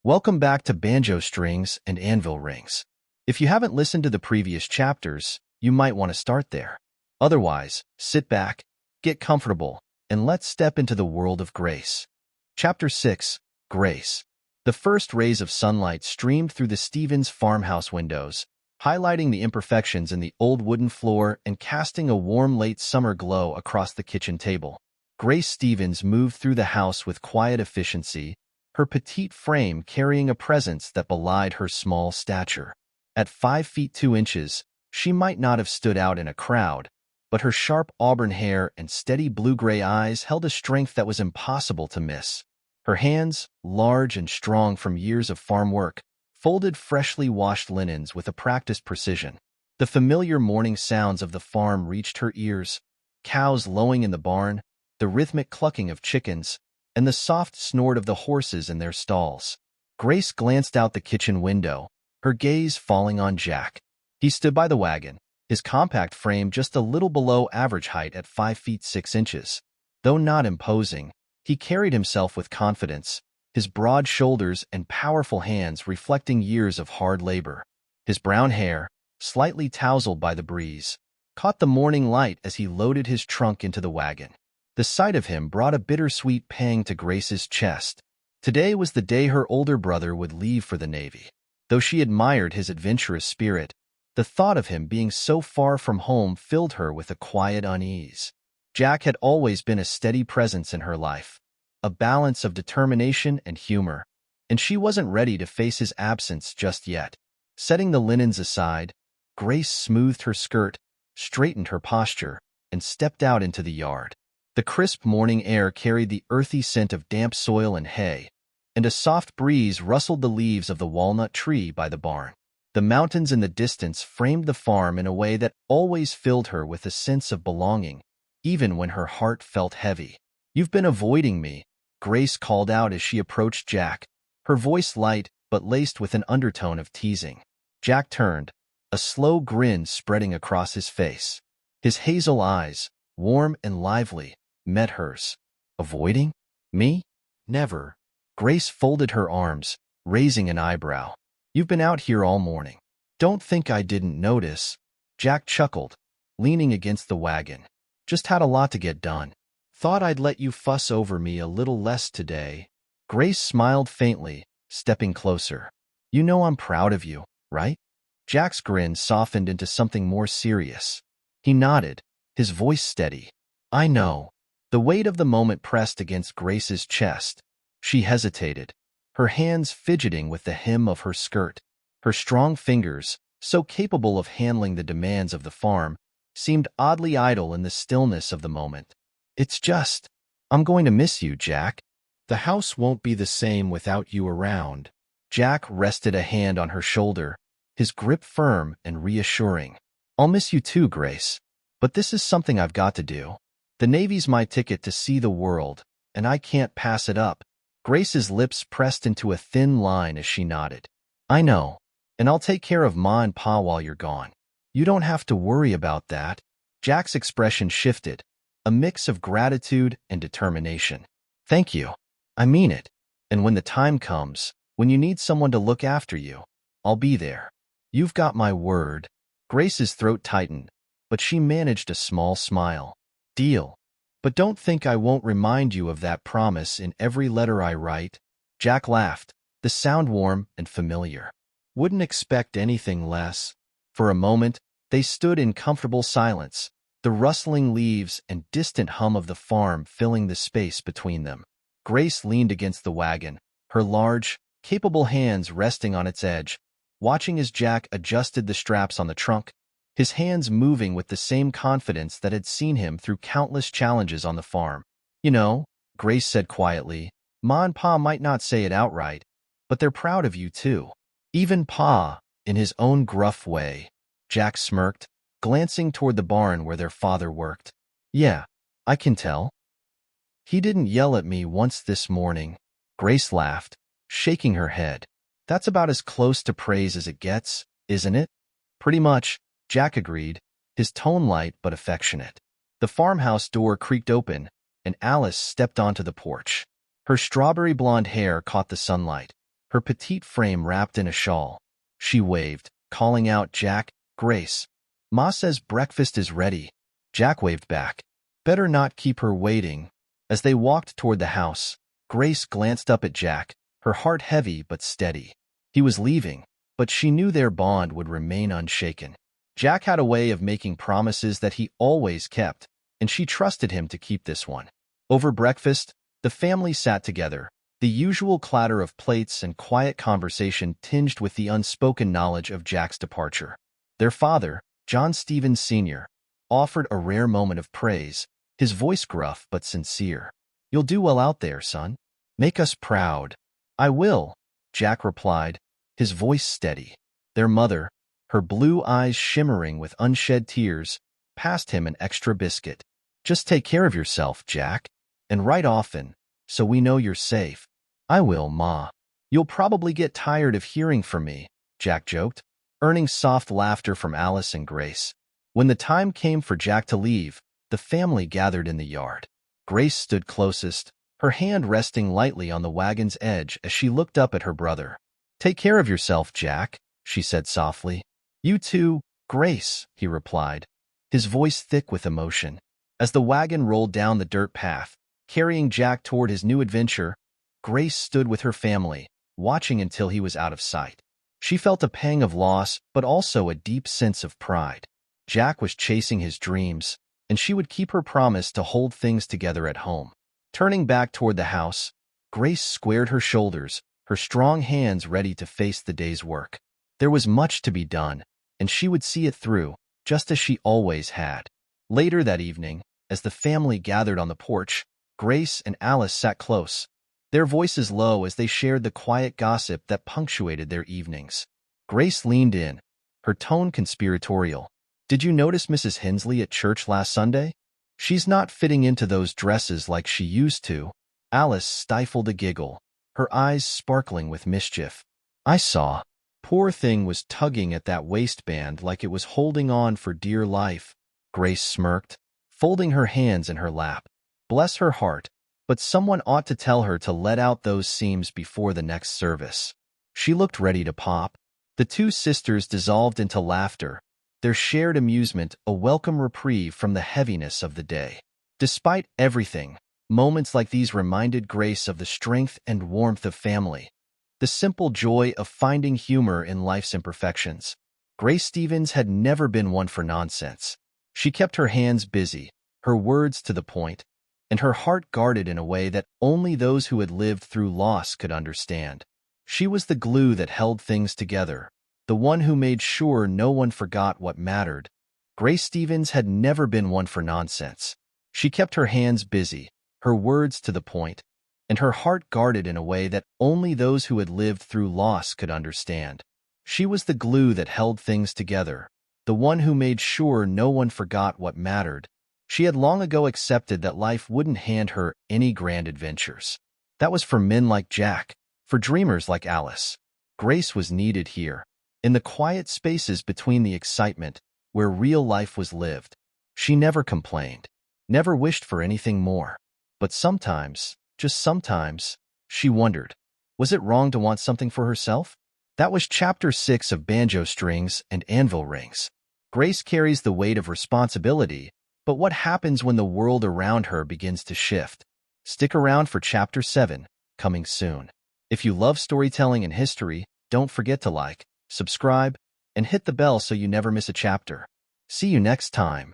Welcome back to Banjo Strings and Anvil Rings. If you haven't listened to the previous chapters, you might want to start there. Otherwise, sit back, get comfortable, and let's step into the world of Grace. Chapter 6, Grace. The first rays of sunlight streamed through the Stevens farmhouse windows, highlighting the imperfections in the old wooden floor and casting a warm late summer glow across the kitchen table. Grace Stevens moved through the house with quiet efficiency, her petite frame carrying a presence that belied her small stature. At 5 feet 2 inches, she might not have stood out in a crowd, but her sharp auburn hair and steady blue-gray eyes held a strength that was impossible to miss. Her hands, large and strong from years of farm work, folded freshly washed linens with a practiced precision. The familiar morning sounds of the farm reached her ears: cows lowing in the barn, the rhythmic clucking of chickens, and the soft snort of the horses in their stalls. Grace glanced out the kitchen window, her gaze falling on Jack. He stood by the wagon, his compact frame just a little below average height at 5 feet 6 inches. Though not imposing, he carried himself with confidence, his broad shoulders and powerful hands reflecting years of hard labor. His brown hair, slightly tousled by the breeze, caught the morning light as he loaded his trunk into the wagon. The sight of him brought a bittersweet pang to Grace's chest. Today was the day her older brother would leave for the Navy. Though she admired his adventurous spirit, the thought of him being so far from home filled her with a quiet unease. Jack had always been a steady presence in her life, a balance of determination and humor, and she wasn't ready to face his absence just yet. Setting the linens aside, Grace smoothed her skirt, straightened her posture, and stepped out into the yard. The crisp morning air carried the earthy scent of damp soil and hay, and a soft breeze rustled the leaves of the walnut tree by the barn. The mountains in the distance framed the farm in a way that always filled her with a sense of belonging, even when her heart felt heavy. "You've been avoiding me," Grace called out as she approached Jack, her voice light but laced with an undertone of teasing. Jack turned, a slow grin spreading across his face. His hazel eyes, warm and lively, met hers. "Avoiding? Me? Never." Grace folded her arms, raising an eyebrow. "You've been out here all morning. Don't think I didn't notice." Jack chuckled, leaning against the wagon. "Just had a lot to get done. Thought I'd let you fuss over me a little less today." Grace smiled faintly, stepping closer. "You know I'm proud of you, right?" Jack's grin softened into something more serious. He nodded, his voice steady. "I know." The weight of the moment pressed against Grace's chest. She hesitated, her hands fidgeting with the hem of her skirt. Her strong fingers, so capable of handling the demands of the farm, seemed oddly idle in the stillness of the moment. I'm going to miss you, Jack. The house won't be the same without you around." Jack rested a hand on her shoulder, his grip firm and reassuring. "I'll miss you too, Grace. But this is something I've got to do. The Navy's my ticket to see the world, and I can't pass it up." Grace's lips pressed into a thin line as she nodded. "I know, and I'll take care of Ma and Pa while you're gone. You don't have to worry about that." Jack's expression shifted, a mix of gratitude and determination. "Thank you. I mean it. And when the time comes, when you need someone to look after you, I'll be there. You've got my word." Grace's throat tightened, but she managed a small smile. "Deal. But don't think I won't remind you of that promise in every letter I write." Jack laughed, the sound warm and familiar. "Wouldn't expect anything less." For a moment, they stood in comfortable silence, the rustling leaves and distant hum of the farm filling the space between them. Grace leaned against the wagon, her large, capable hands resting on its edge, watching as Jack adjusted the straps on the trunk, his hands moving with the same confidence that had seen him through countless challenges on the farm. "You know," Grace said quietly, "Ma and Pa might not say it outright, but they're proud of you too. Even Pa, in his own gruff way." Jack smirked, glancing toward the barn where their father worked. "Yeah, I can tell. He didn't yell at me once this morning." Grace laughed, shaking her head. "That's about as close to praise as it gets, isn't it?" "Pretty much," Jack agreed, his tone light but affectionate. The farmhouse door creaked open, and Alice stepped onto the porch. Her strawberry blonde hair caught the sunlight, her petite frame wrapped in a shawl. She waved, calling out, "Jack, Grace. Ma says breakfast is ready." Jack waved back. "Better not keep her waiting." As they walked toward the house, Grace glanced up at Jack, her heart heavy but steady. He was leaving, but she knew their bond would remain unshaken. Jack had a way of making promises that he always kept, and she trusted him to keep this one. Over breakfast, the family sat together, the usual clatter of plates and quiet conversation tinged with the unspoken knowledge of Jack's departure. Their father, John Stevens Sr., offered a rare moment of praise, his voice gruff but sincere. "You'll do well out there, son. Make us proud." "I will," Jack replied, his voice steady. Their mother, her blue eyes shimmering with unshed tears, passed him an extra biscuit. "Just take care of yourself, Jack, and write often, so we know you're safe." "I will, Ma. You'll probably get tired of hearing from me," Jack joked, earning soft laughter from Alice and Grace. When the time came for Jack to leave, the family gathered in the yard. Grace stood closest, her hand resting lightly on the wagon's edge as she looked up at her brother. "Take care of yourself, Jack," she said softly. "You too, Grace," he replied, his voice thick with emotion. As the wagon rolled down the dirt path, carrying Jack toward his new adventure, Grace stood with her family, watching until he was out of sight. She felt a pang of loss, but also a deep sense of pride. Jack was chasing his dreams, and she would keep her promise to hold things together at home. Turning back toward the house, Grace squared her shoulders, her strong hands ready to face the day's work. There was much to be done, and she would see it through, just as she always had. Later that evening, as the family gathered on the porch, Grace and Alice sat close, their voices low as they shared the quiet gossip that punctuated their evenings. Grace leaned in, her tone conspiratorial. "Did you notice Mrs. Hensley at church last Sunday? She's not fitting into those dresses like she used to." Alice stifled a giggle, her eyes sparkling with mischief. "I saw. Poor thing was tugging at that waistband like it was holding on for dear life." Grace smirked, folding her hands in her lap. Bless her heart, but someone ought to tell her to let out those seams before the next service. She looked ready to pop. The two sisters dissolved into laughter, their shared amusement a welcome reprieve from the heaviness of the day. Despite everything, moments like these reminded Grace of the strength and warmth of family, the simple joy of finding humor in life's imperfections. Grace Stevens had never been one for nonsense. She kept her hands busy, her words to the point, and her heart guarded in a way that only those who had lived through loss could understand. She was the glue that held things together, the one who made sure no one forgot what mattered. Grace Stevens had never been one for nonsense. She kept her hands busy, her words to the point, and her heart guarded in a way that only those who had lived through loss could understand. She was the glue that held things together, the one who made sure no one forgot what mattered. She had long ago accepted that life wouldn't hand her any grand adventures. That was for men like Jack, for dreamers like Alice. Grace was needed here, in the quiet spaces between the excitement, where real life was lived. She never complained, never wished for anything more. But sometimes, just sometimes, she wondered, was it wrong to want something for herself? That was Chapter 6 of Banjo Strings and Anvil Rings. Grace carries the weight of responsibility, but what happens when the world around her begins to shift? Stick around for Chapter 7, coming soon. If you love storytelling and history, don't forget to like, subscribe, and hit the bell so you never miss a chapter. See you next time.